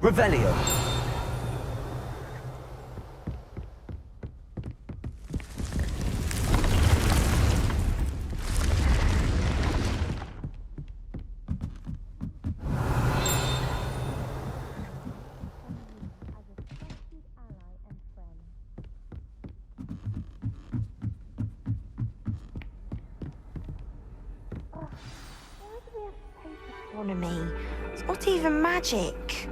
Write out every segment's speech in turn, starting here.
Revelio. Astronomy. It's not even magic.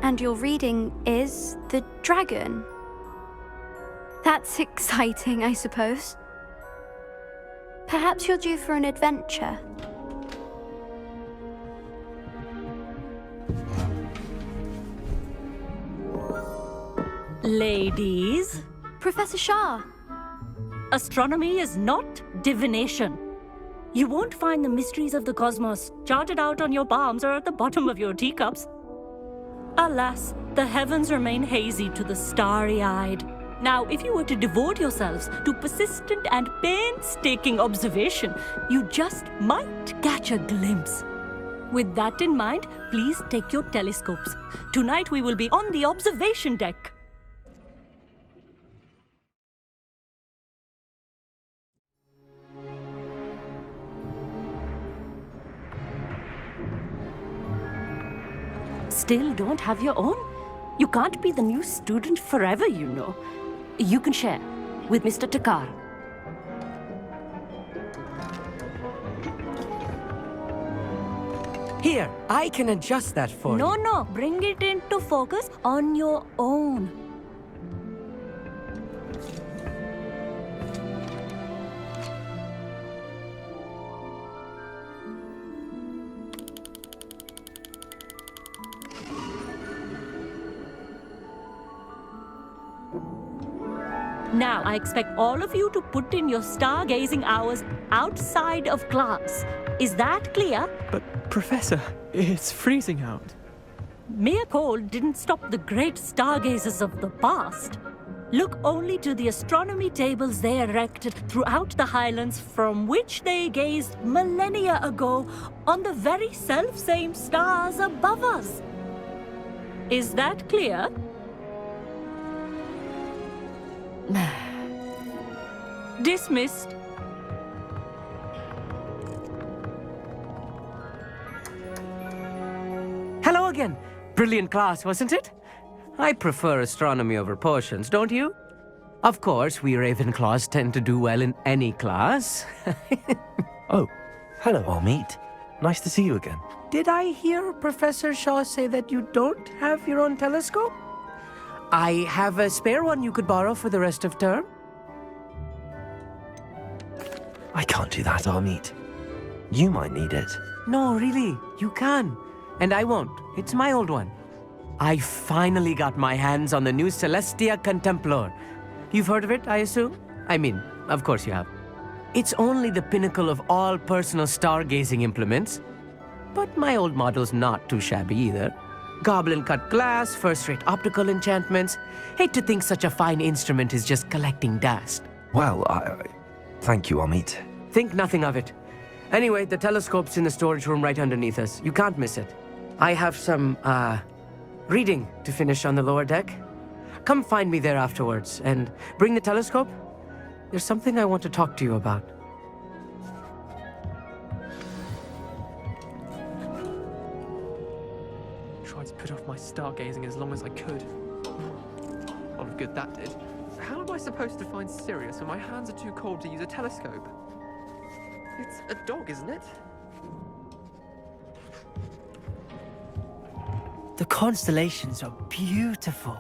And your reading is the dragon. That's exciting, I suppose. Perhaps you're due for an adventure. Ladies, Professor Shah. astronomy is not divination. You won't find the mysteries of the cosmos charted out on your palms or at the bottom of your teacups. Alas, the heavens remain hazy to the starry-eyed. Now, if you were to devote yourselves to persistent and painstaking observation, you just might catch a glimpse. With that in mind, please take your telescopes. Tonight we will be on the observation deck. Still don't have your own? You can't be the new student forever, you know. You can share with Mr. Takar. Here, I can adjust that for you. No, bring it into focus on your own. Now, I expect all of you to put in your stargazing hours outside of class. Is that clear? But, Professor, it's freezing out. Mere cold didn't stop the great stargazers of the past. Look only to the astronomy tables they erected throughout the Highlands from which they gazed millennia ago on the very self-same stars above us. Is that clear? Dismissed. Hello again. Brilliant class, wasn't it? I prefer astronomy over potions, don't you? Of course, we Ravenclaws tend to do well in any class. Oh, hello, Amit. Nice to see you again. Did I hear Professor Shaw say that you don't have your own telescope? I have a spare one you could borrow for the rest of term. I can't do that, Amit. You might need it. No, really, you can. And I won't. It's my old one. I finally got my hands on the new Celestia Contemplor. You've heard of it, I assume? I mean, of course you have. It's only the pinnacle of all personal stargazing implements. But my old model's not too shabby either. Goblin-cut glass, first-rate optical enchantments. Hate to think such a fine instrument is just collecting dust. Well, thank you, Amit. Think nothing of it. Anyway, the telescope's in the storage room right underneath us. You can't miss it. I have some, reading to finish on the lower deck. Come find me there afterwards, and bring the telescope. There's something I want to talk to you about. Tried to put off my stargazing as long as I could. A lot of good that did. How am I supposed to find Sirius when my hands are too cold to use a telescope? It's a dog, isn't it? The constellations are beautiful.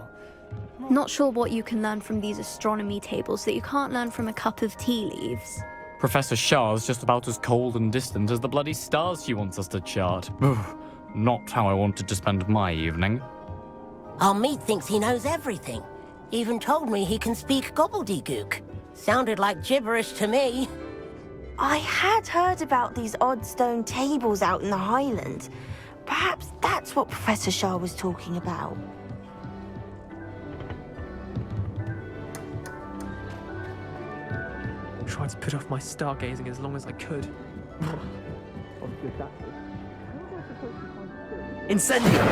Not sure what you can learn from these astronomy tables that you can't learn from a cup of tea leaves. Professor Shah's just about as cold and distant as the bloody stars she wants us to chart. Not how I wanted to spend my evening. Amit thinks he knows everything. Even told me he can speak gobbledygook. Sounded like gibberish to me. I had heard about these odd stone tables out in the Highlands. Perhaps that's what Professor Shah was talking about. Tried to put off my stargazing as long as I could. A lot of good that did. How am I supposed to find Sirius? Incendio!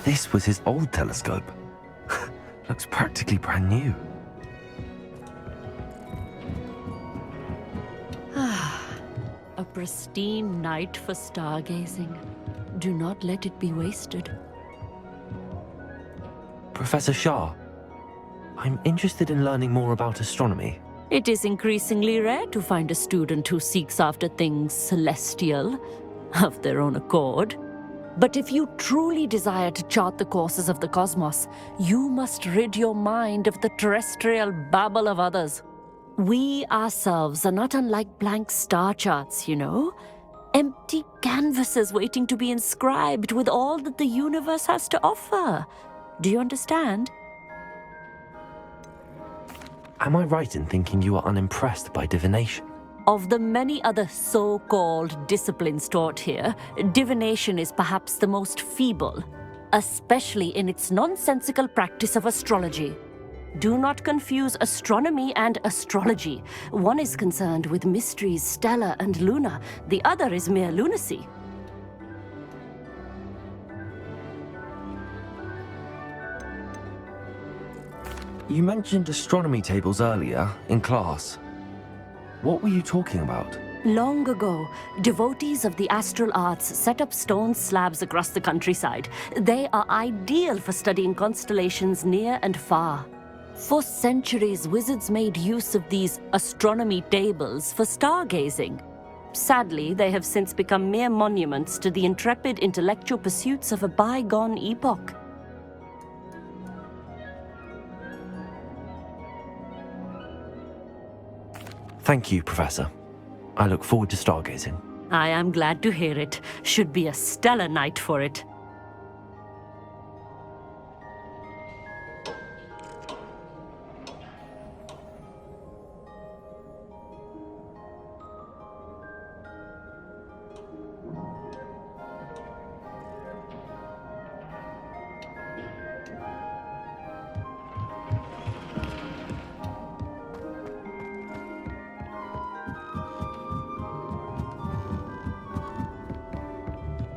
This was his old telescope. Looks practically brand new. A pristine night for stargazing. Do not let it be wasted. Professor Shah, I'm interested in learning more about astronomy. It is increasingly rare to find a student who seeks after things celestial, of their own accord. But if you truly desire to chart the courses of the cosmos, you must rid your mind of the terrestrial babble of others. We ourselves are not unlike blank star charts, you know? Empty canvases waiting to be inscribed with all that the universe has to offer. Do you understand? Am I right in thinking you are unimpressed by divination? Of the many other so-called disciplines taught here, divination is perhaps the most feeble, especially in its nonsensical practice of astrology. Do not confuse astronomy and astrology. One is concerned with mysteries stellar and lunar, the other is mere lunacy. You mentioned astronomy tables earlier in class. What were you talking about? Long ago, devotees of the astral arts set up stone slabs across the countryside. They are ideal for studying constellations near and far. For centuries, wizards made use of these astronomy tables for stargazing. Sadly, they have since become mere monuments to the intrepid intellectual pursuits of a bygone epoch. Thank you, Professor. I look forward to stargazing. I am glad to hear it. Should be a stellar night for it.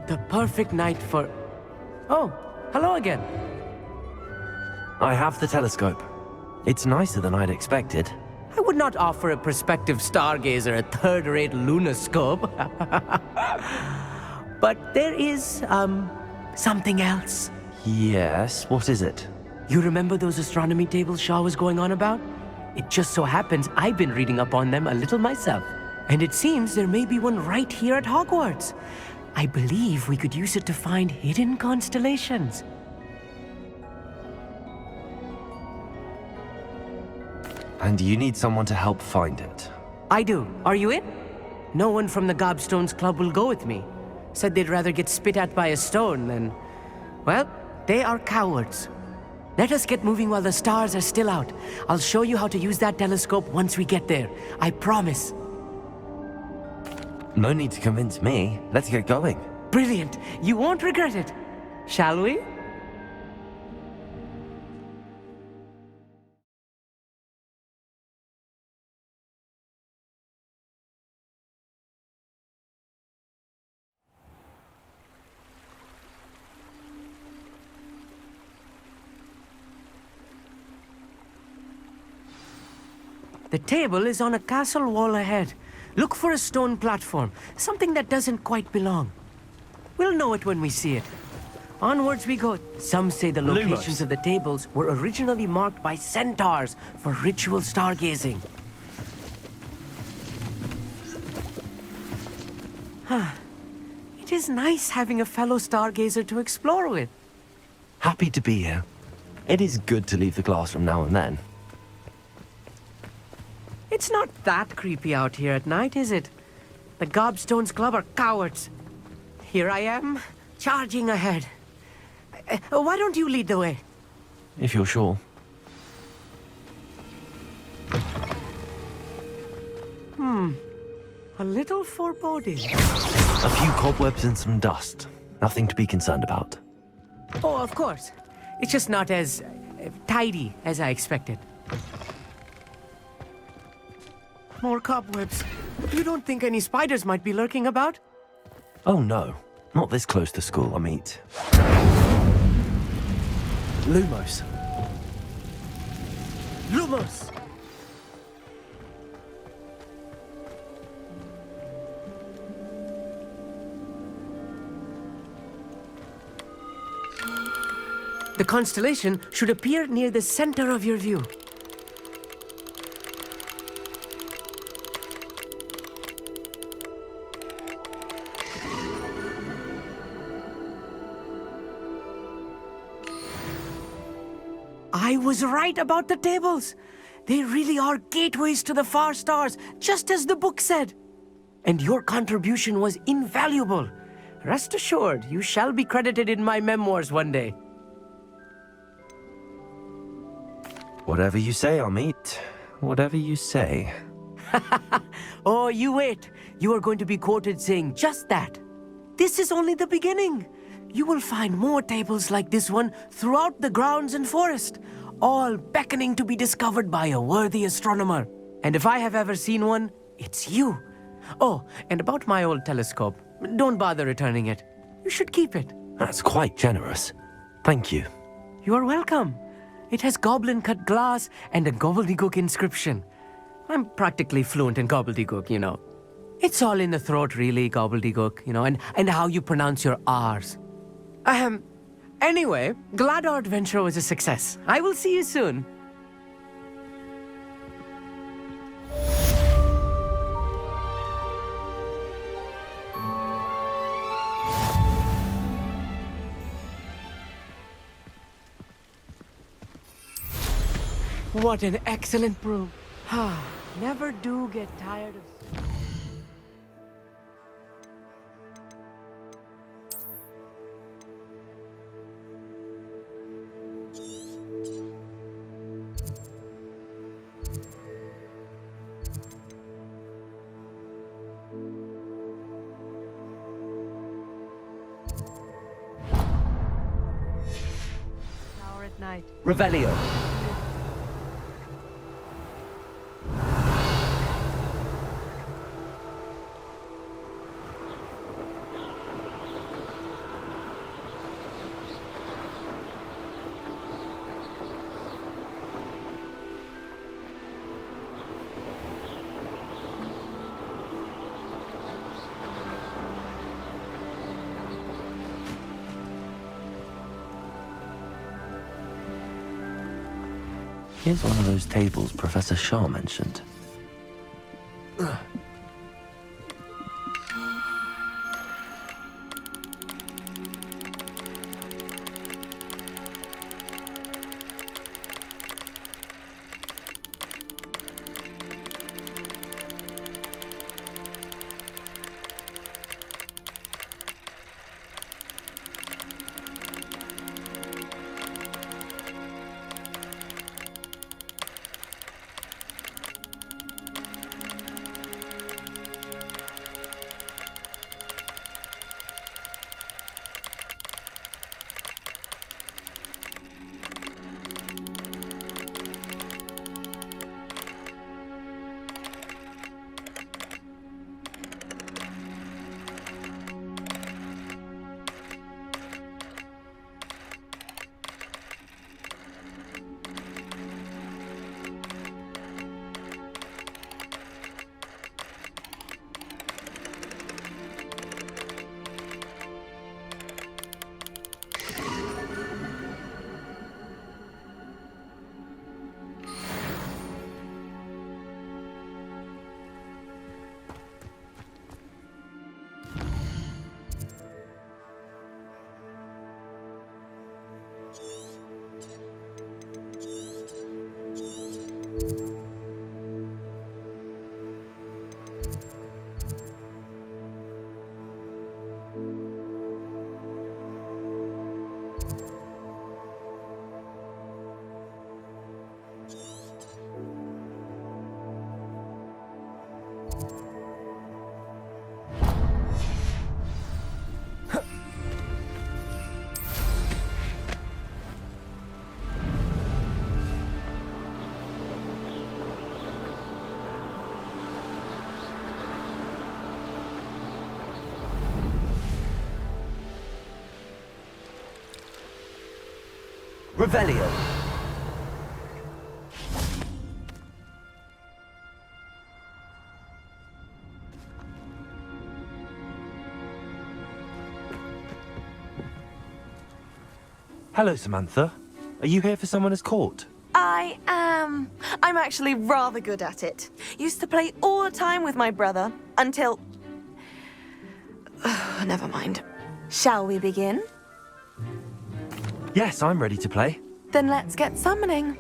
The perfect night for... Oh, hello again. I have the telescope. It's nicer than I'd expected. I would not offer a prospective stargazer a third-rate lunoscope. But there is, something else. Yes, what is it? You remember those astronomy tables Shaw was going on about? It just so happens I've been reading up on them a little myself. And it seems there may be one right here at Hogwarts. I believe we could use it to find hidden constellations. And you need someone to help find it. I do. Are you in? No one from the Gobstones Club will go with me. Said they'd rather get spit at by a stone than... Well, they are cowards. Let us get moving while the stars are still out. I'll show you how to use that telescope once we get there. I promise. No need to convince me. Let's get going. Brilliant. You won't regret it. Shall we? The table is on a castle wall ahead. Look for a stone platform, something that doesn't quite belong. We'll know it when we see it. Onwards we go. Some say the locations of the tables were originally marked by centaurs for ritual stargazing. It is nice having a fellow stargazer to explore with. Happy to be here. It is good to leave the classroom now and then. It's not that creepy out here at night, is it? The Gobstones Club are cowards. Here I am, charging ahead. Why don't you lead the way? If you're sure. A little foreboding. A few cobwebs and some dust. Nothing to be concerned about. Oh, of course. It's just not as tidy as I expected. More cobwebs. You don't think any spiders might be lurking about? Oh no, not this close to school, Amit. Lumos. Lumos! The constellation should appear near the center of your view. I was right about the tables. They really are gateways to the far stars, just as the book said. And your contribution was invaluable. Rest assured, you shall be credited in my memoirs one day. Whatever you say, Amit. Whatever you say. Oh, you wait. You are going to be quoted saying just that. This is only the beginning. You will find more tables like this one throughout the grounds and forest, all beckoning to be discovered by a worthy astronomer. And if I have ever seen one, it's you. Oh, and about my old telescope, don't bother returning it. You should keep it. That's quite generous. Thank you. You are welcome. It has goblin-cut glass and a gobbledygook inscription. I'm practically fluent in gobbledygook, you know. It's all in the throat, really, gobbledygook, you know, and how you pronounce your R's. Anyway, glad our adventure was a success. I will see you soon. What an excellent broom. Never do get tired of... Hour at night. Revelio. Here's one of those tables Professor Shaw mentioned. Revelio. Hello, Samantha. Are you here for Summoner's Court? I am. I'm actually rather good at it. Used to play all the time with my brother until... Never mind. Shall we begin? Yes, I'm ready to play. Then let's get summoning.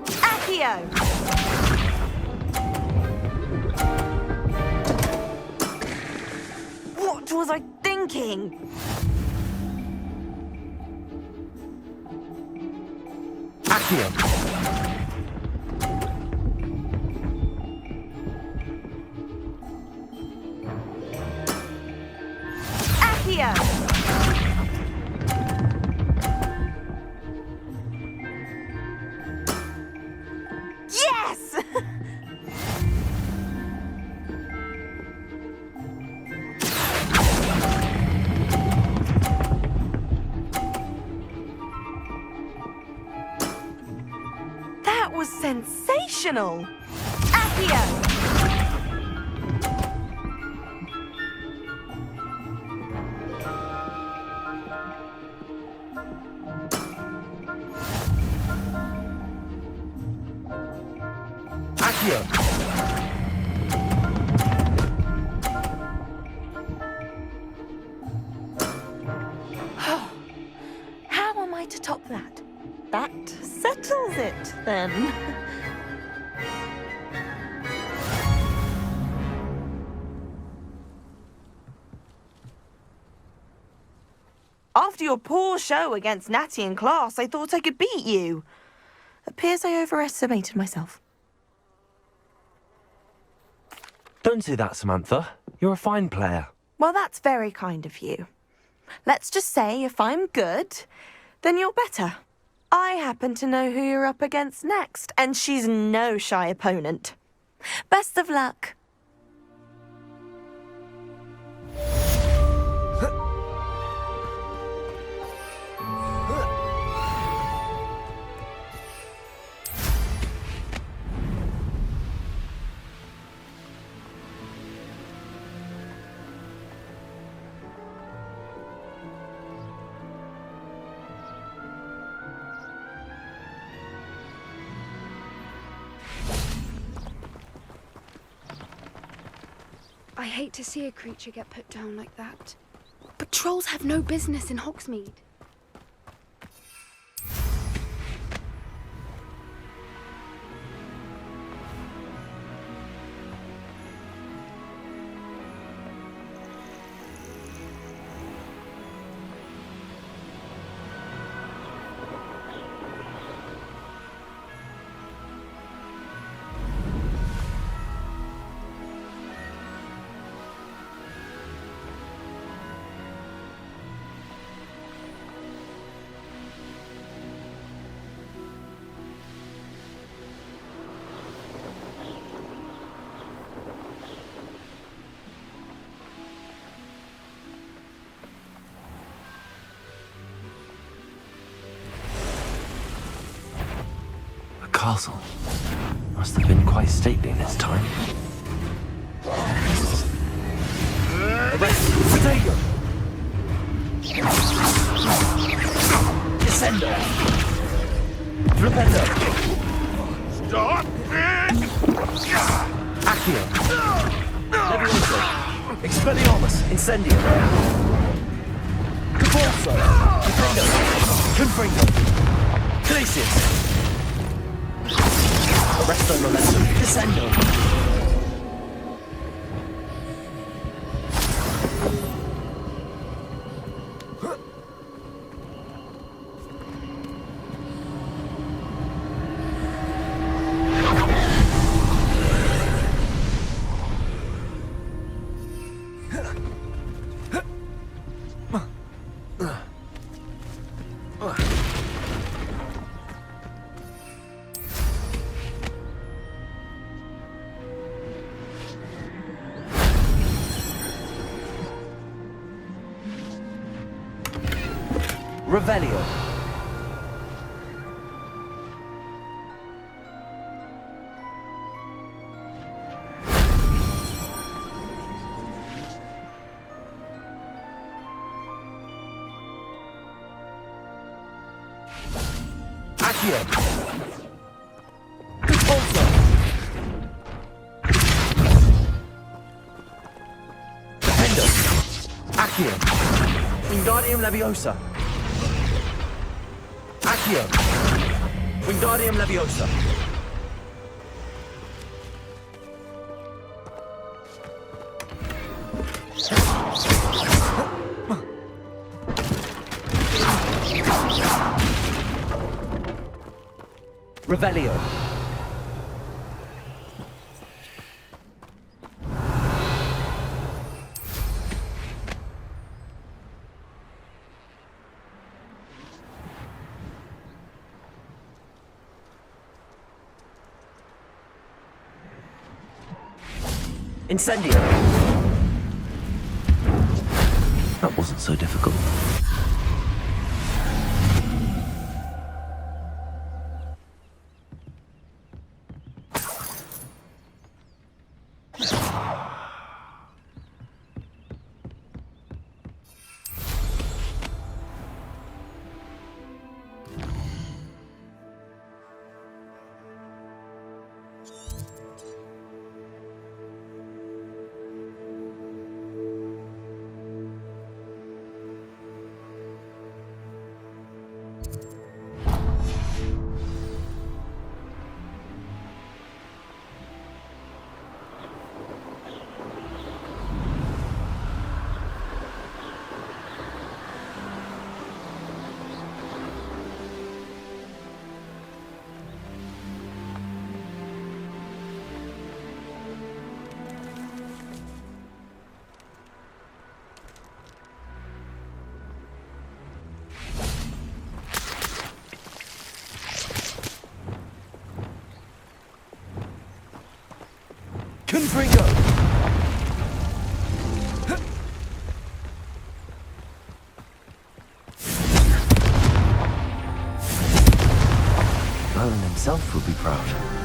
Accio! What was I thinking? Accio. Accio! Yes! That was sensational! Accio! Accio. How am I to top that? That settles it, then. After your poor show against Natty in class, I thought I could beat you. Appears I overestimated myself. Don't say that, Samantha. You're a fine player. Well, that's very kind of you. Let's just say if I'm good, then you're better. I happen to know who you're up against next, and she's no shy opponent. Best of luck. I hate to see a creature get put down like that. But trolls have no business in Hogsmeade. Castle. Must have been quite stately this time. Potato! Descendo! Flipendo! Stop it! Accio! Levioso! Expelliarmus! Incendio! Capulso! Confringo! Glacius! Arresto momentum. Descendo. Revelio. Accio. Repulsor. Defender. Accio. Wingardium Leviosa. Accio. Wingardium Leviosa. Revelio. Incendio. That wasn't so difficult. Confringo! Merlin himself would be proud.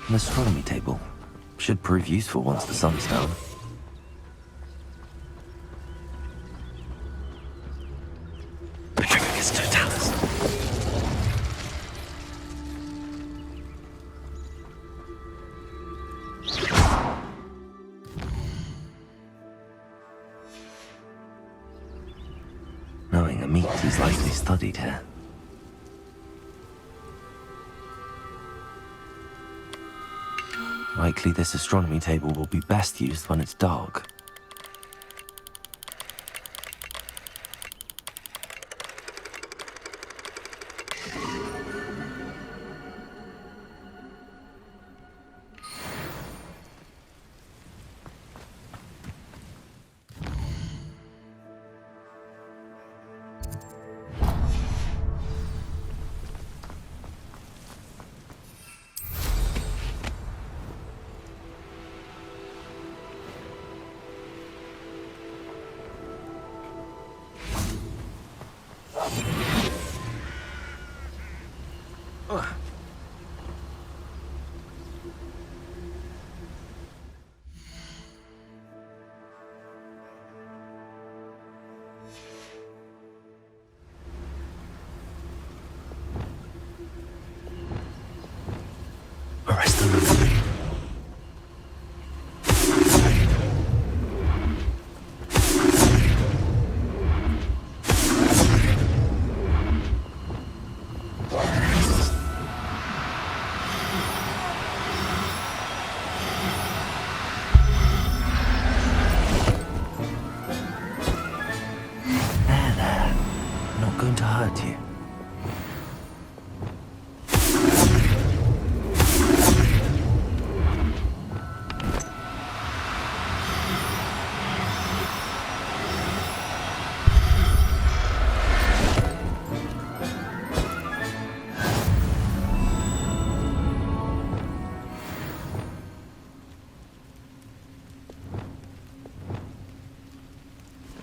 An astronomy table. Should prove useful once the sun's down. Petrificus totalis. Knowing a meat is likely studied here. Likely this astronomy table will be best used when it's dark.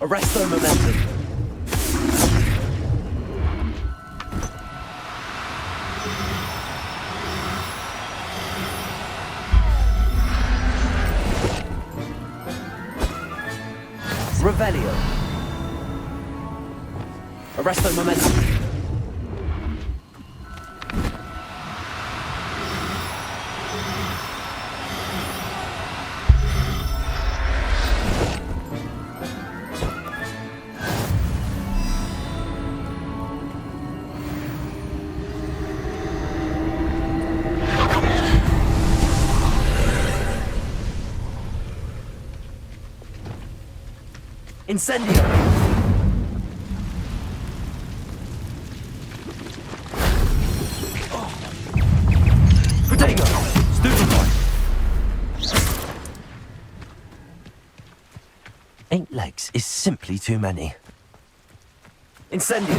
Arrest their momentum. Revelio. Arrest their momentum. Incendio! Protego! Stupefy! 8 legs is simply too many. Incendio!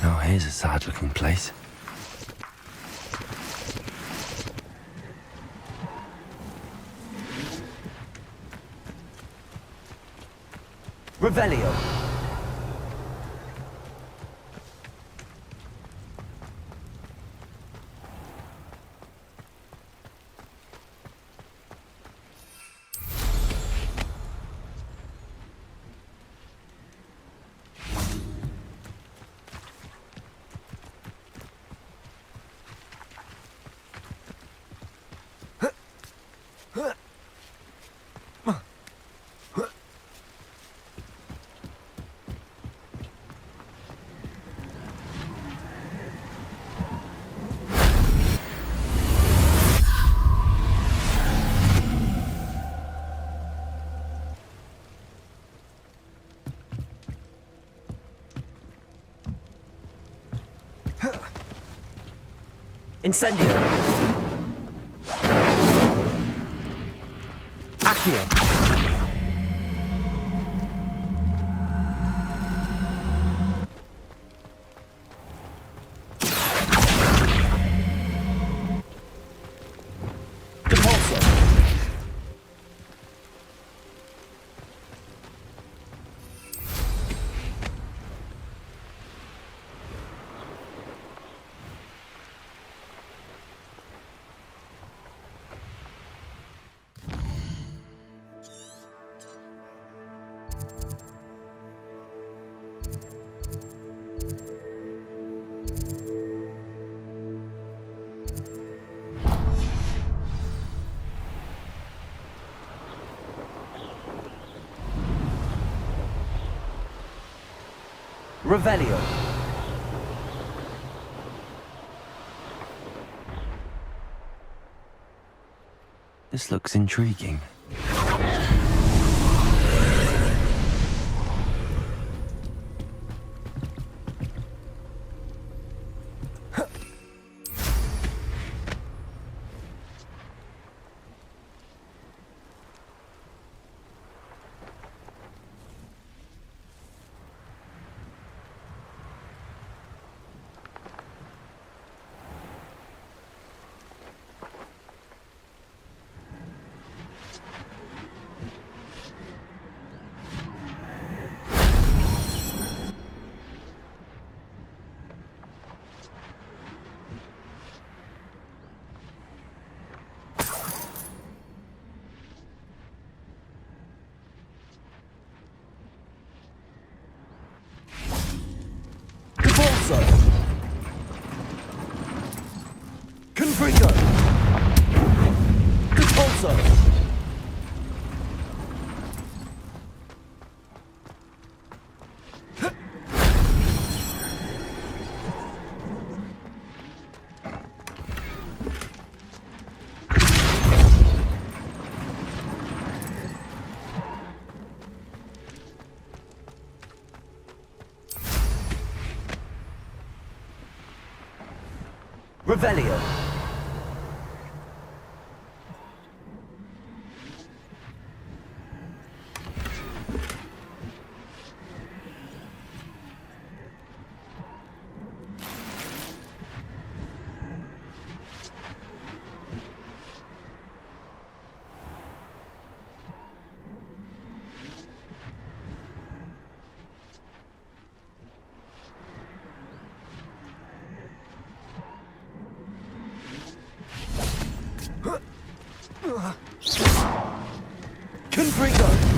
Oh, here's a sad-looking place. Revelio. Incendio. Accio. Depulso. Revelio. This looks intriguing. Confringo! Depulso! Revelio. Confringo!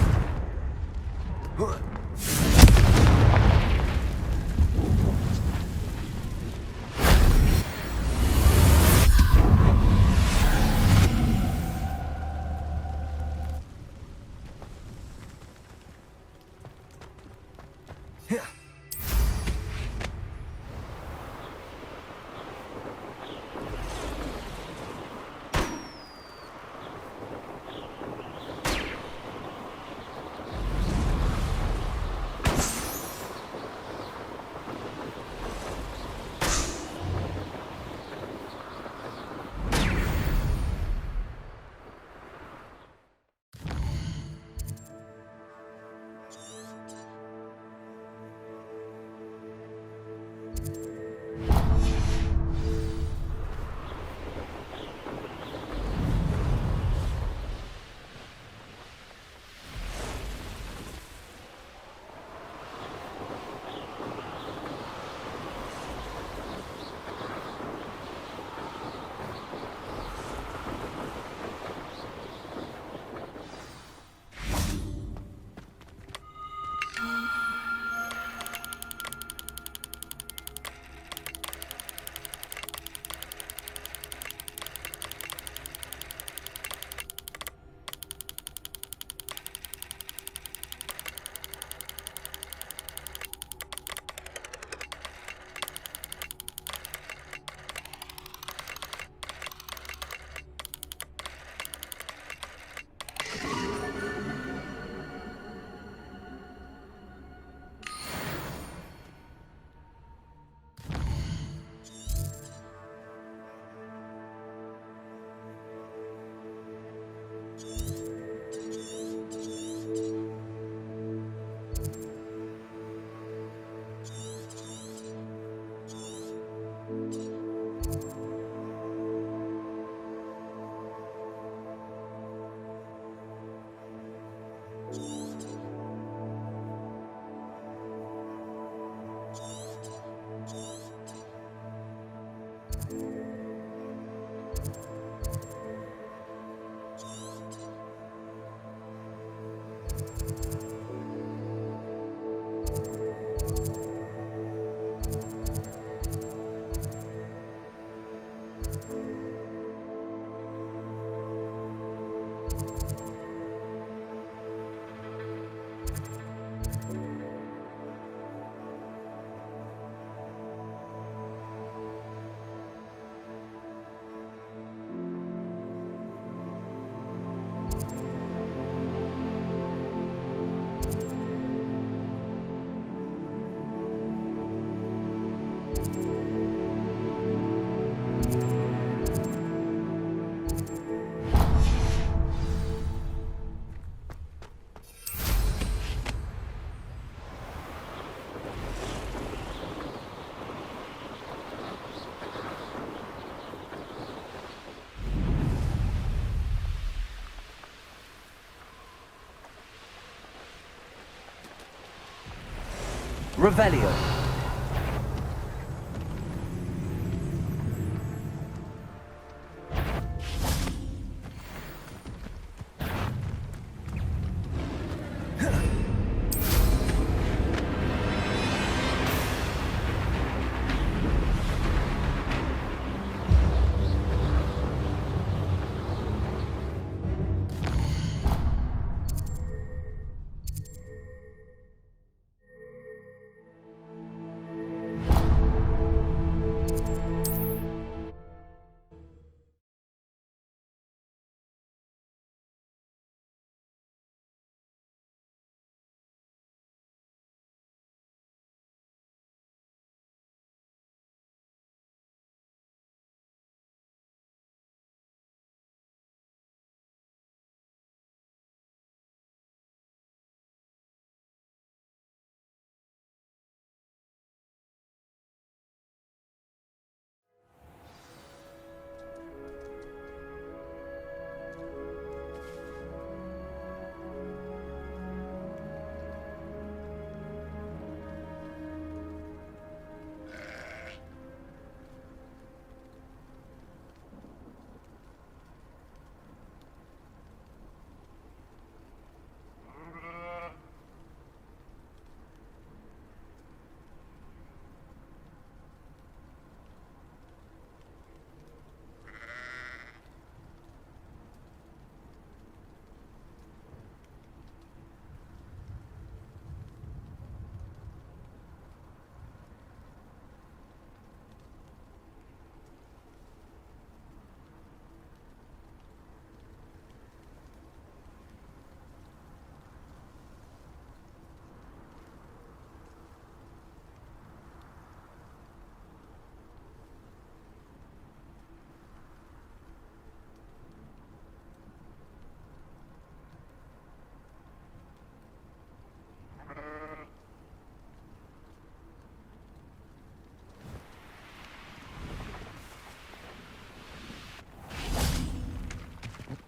Revelio.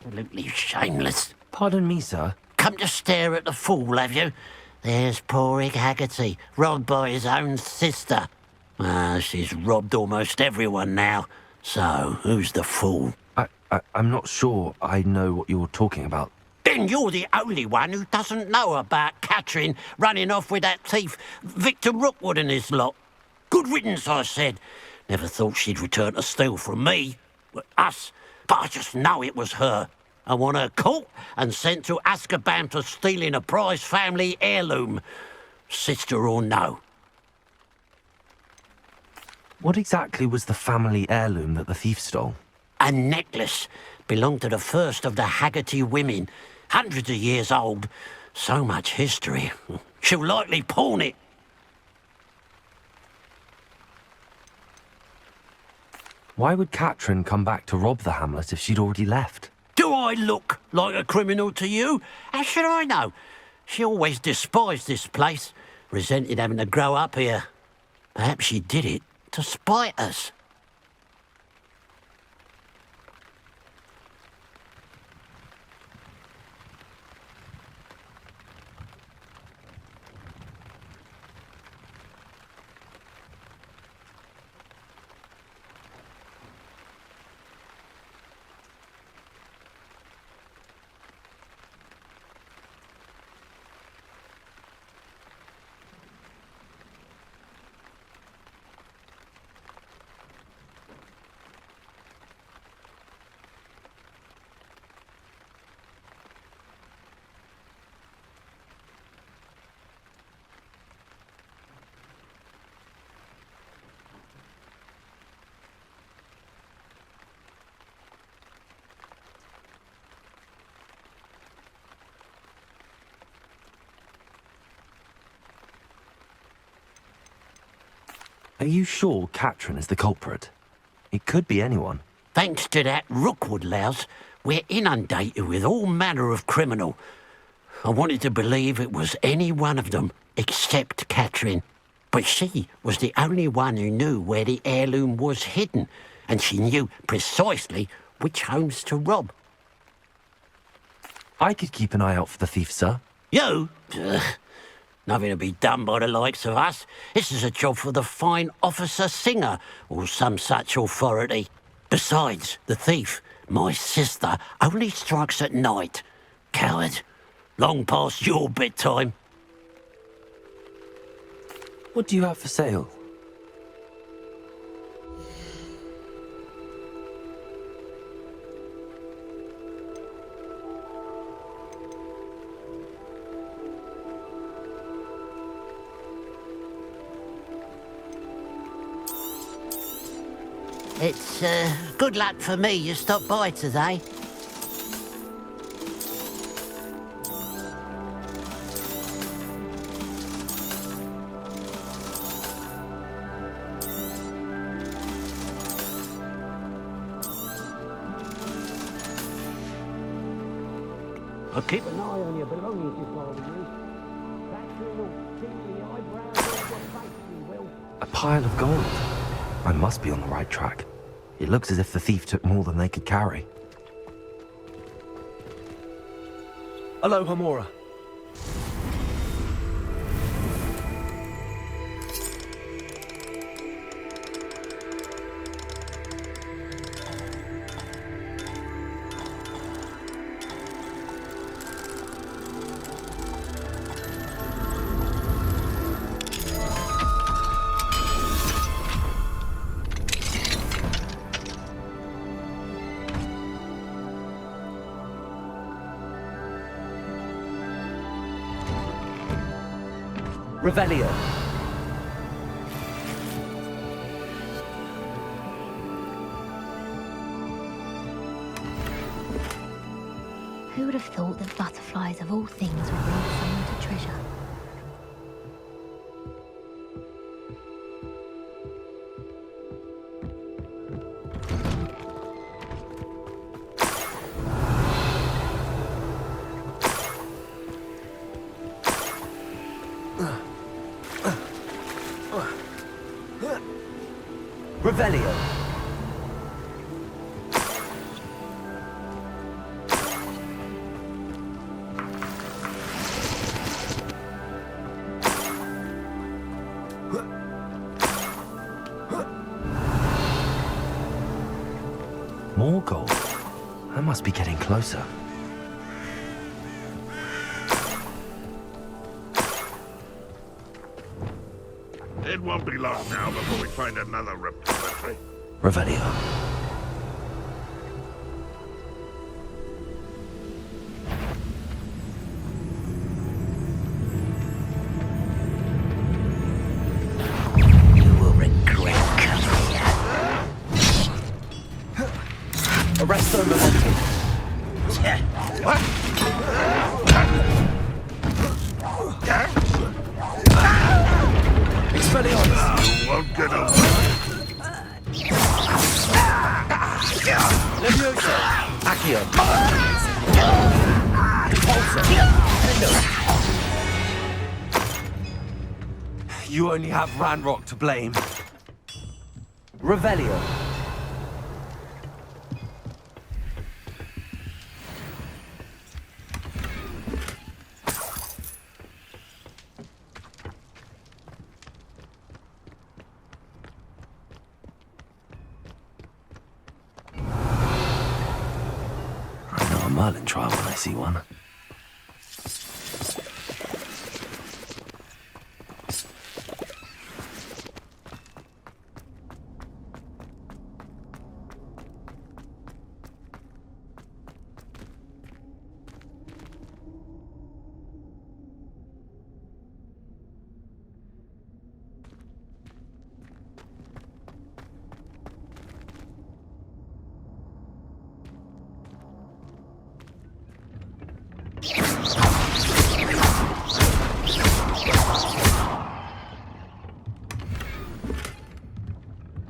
Absolutely shameless. Pardon me, sir. Come to stare at the fool, have you? There's poor Ig Haggerty, robbed by his own sister. She's robbed almost everyone now. So, who's the fool? I'm not sure I know what you're talking about. Then you're the only one who doesn't know about Catherine running off with that thief, Victor Rookwood and his lot. Good riddance, I said. Never thought she'd return to steal from me. Us. But I just know it was her. I want her caught and sent to Azkaban for stealing a prize family heirloom. Sister or no. What exactly was the family heirloom that the thief stole? A necklace. Belonged to the first of the Haggerty women. Hundreds of years old. So much history. She'll likely pawn it. Why would Catherine come back to rob the hamlet if she'd already left? Do I look like a criminal to you? How should I know? She always despised this place, resented having to grow up here. Perhaps she did it to spite us. Are you sure Catherine is the culprit? It could be anyone. Thanks to that Rookwood louse, we're inundated with all manner of criminal. I wanted to believe it was any one of them, except Catherine. But she was the only one who knew where the heirloom was hidden, and she knew precisely which homes to rob. I could keep an eye out for the thief, sir. You? Nothing to be done by the likes of us. This is a job for the fine officer Singer, or some such authority. Besides, the thief, my sister, only strikes at night. Coward. Long past your bedtime. What do you have for sale? It's, good luck for me you stopped by today. I'll keep an eye on your belongings if I were you. That will see the eyebrows off your face, you will. A pile of gold. I must be on the right track. It looks as if the thief took more than they could carry. Hello, Hamora. Revelio. Who would have thought that butterflies of all things would lead someone to treasure? Revelio. goal. I must be getting closer. It won't be long now before we find another repository. Revelio. You will regret coming here. Arresto Momentum. What? Expelliarmus. You won't get away. Leviosa. Accio. Repulsor. You only have Ranrock to blame. Revelio. I know a Merlin trial when I see one.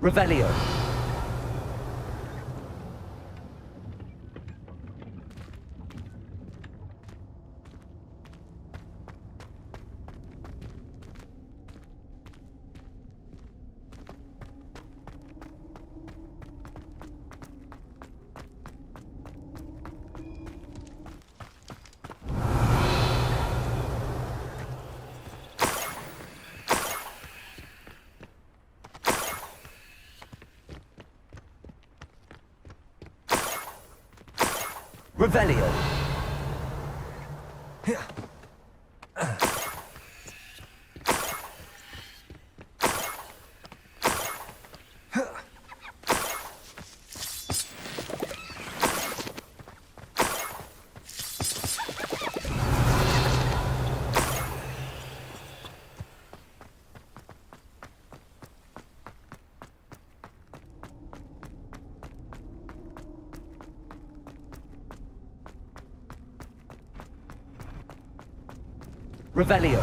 Revelio. Revelio. Revelio.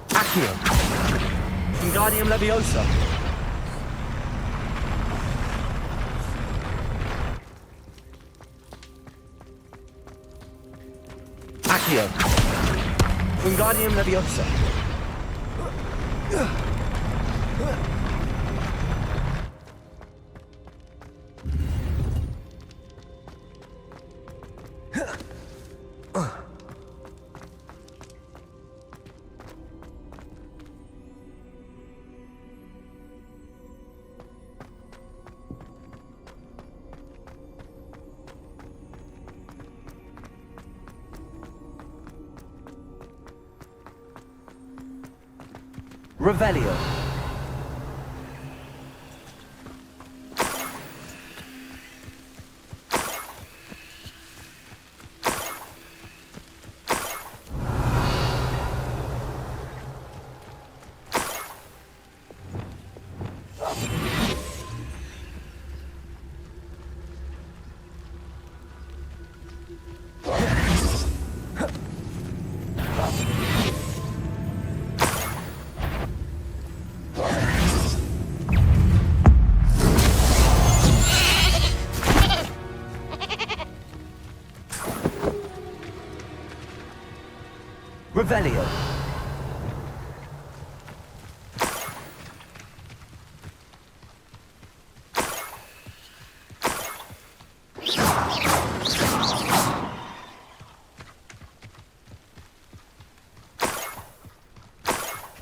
Accio. Wingardium Leviosa. Accio. Wingardium Leviosa. Revelio. Revelio.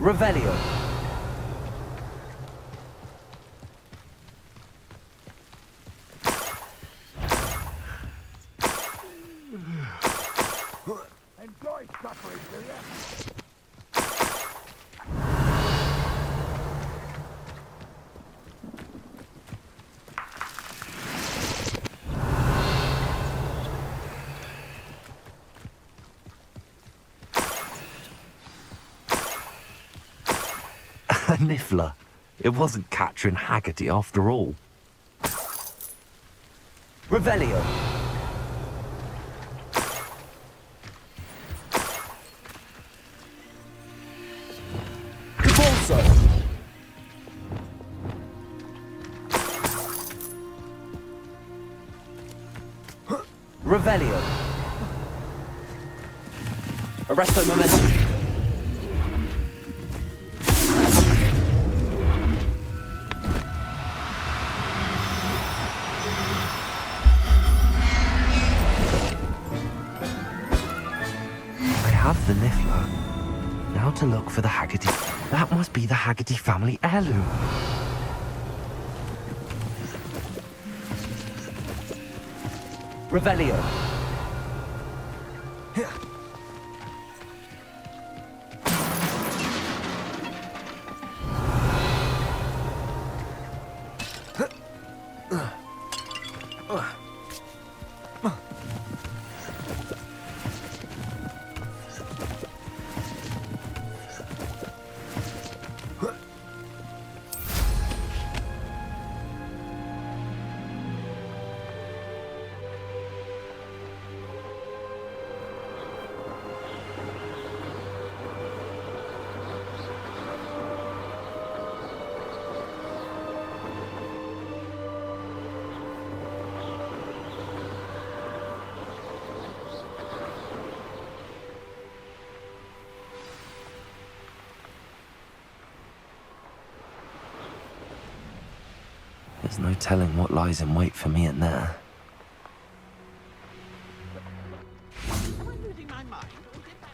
Revelio. Enjoy suffering, will ya? A niffler. It wasn't Catherine Haggerty after all. Revelio. Convulso. Revelio. Arresto momentum. The niffler. Now to look for the Haggerty. That must be the Haggerty family heirloom. Revelio. There's no telling what lies in wait for me in there. Am I losing my mind? Or did that...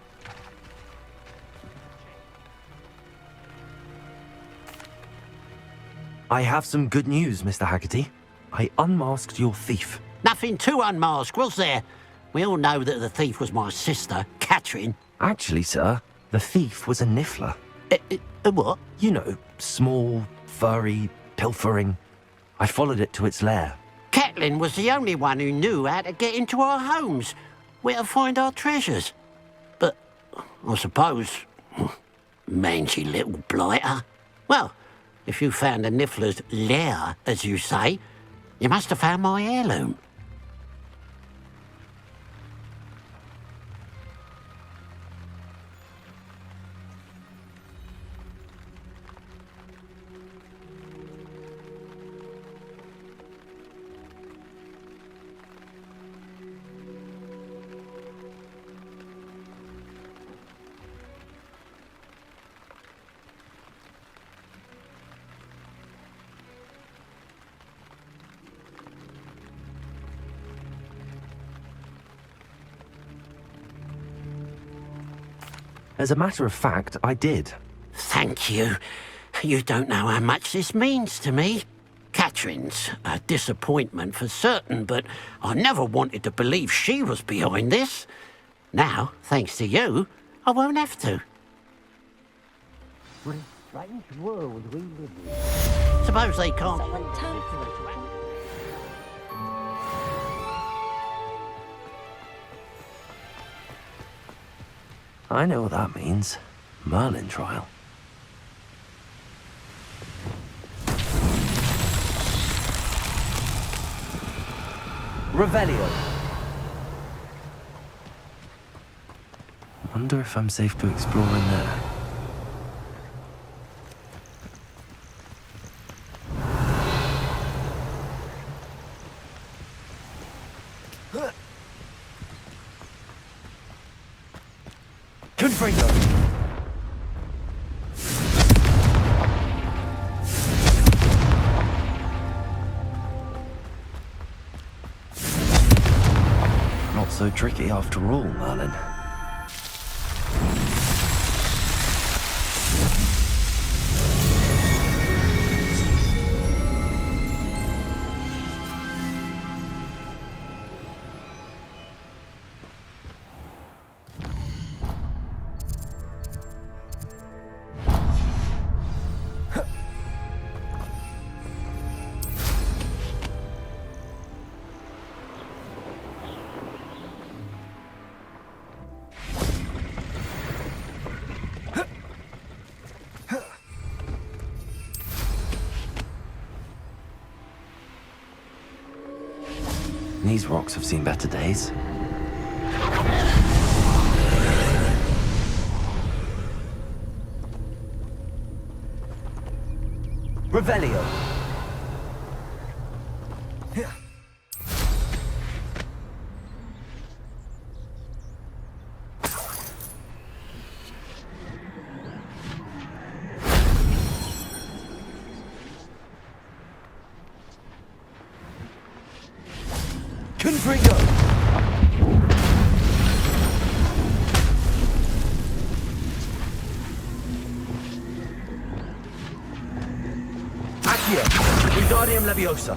I have some good news, Mr. Haggerty. I unmasked your thief. Nothing to unmask, was there? We all know that the thief was my sister, Catherine. Actually, sir, the thief was a niffler. A what? You know, small, furry, pilfering. I followed it to its lair. Catelyn was the only one who knew how to get into our homes, where to find our treasures. But I suppose, mangy little blighter. Well, if you found the niffler's lair, as you say, you must have found my heirloom. As a matter of fact, I did. Thank you. You don't know how much this means to me. Catherine's a disappointment for certain, but I never wanted to believe she was behind this. Now, thanks to you, I won't have to. What a strange world we live in. Suppose they can't... I know what that means. Merlin trial. Revelio. Wonder if I'm safe to explore in there. Confringo. Not so tricky after all, Merlin. these rocks have seen better days. Revelio. Confringo. Accio. Wingardium Leviosa.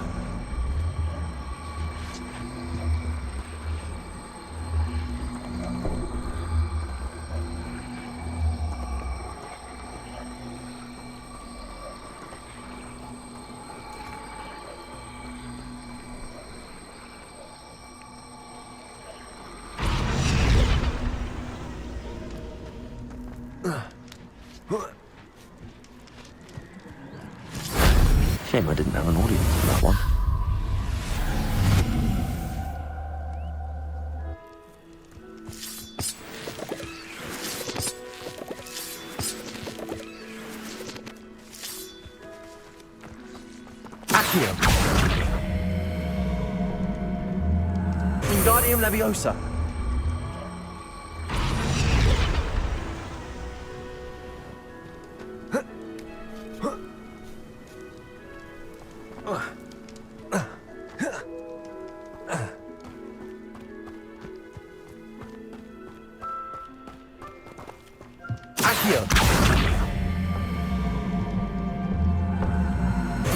Shame I didn't have an audience for that one. Accio. Wingardium Leviosa.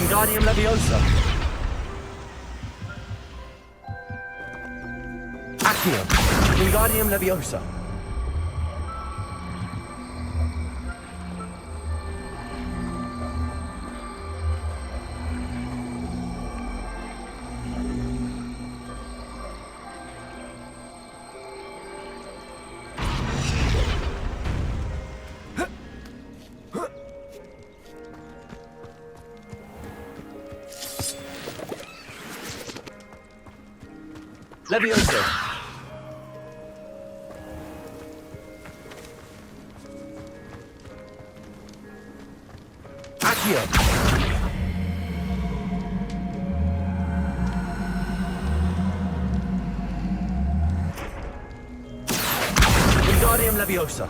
Accio. Wingardium Leviosa. Accio. Wingardium Leviosa. Leviosa. Accio. Wingardium Leviosa.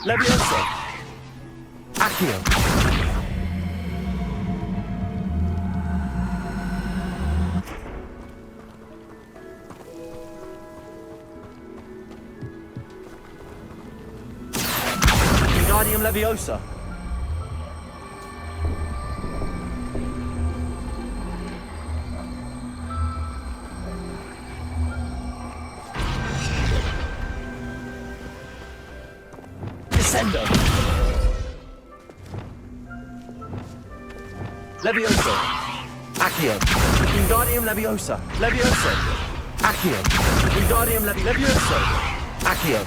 Leviosa. Accio. Wingardium Leviosa. Descendo. Leviosa. Accio. Wingardium Leviosa. Leviosa. Accio. Wingardium Leviosa. Accio.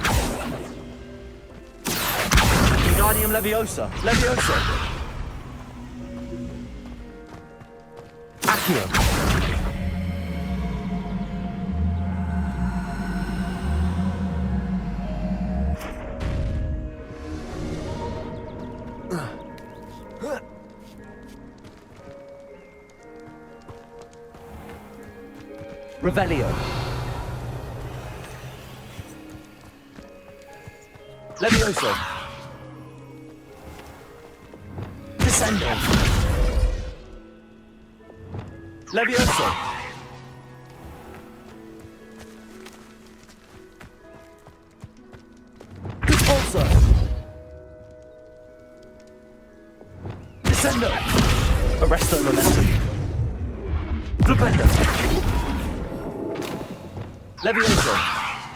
Wingardium Leviosa. Leviosa. Accio. Revelio. Leviosa. Descendo. Leviosa. Repulsa. Descendo. Arresto momentum. Flipendo. Leviosa.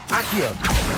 Accio.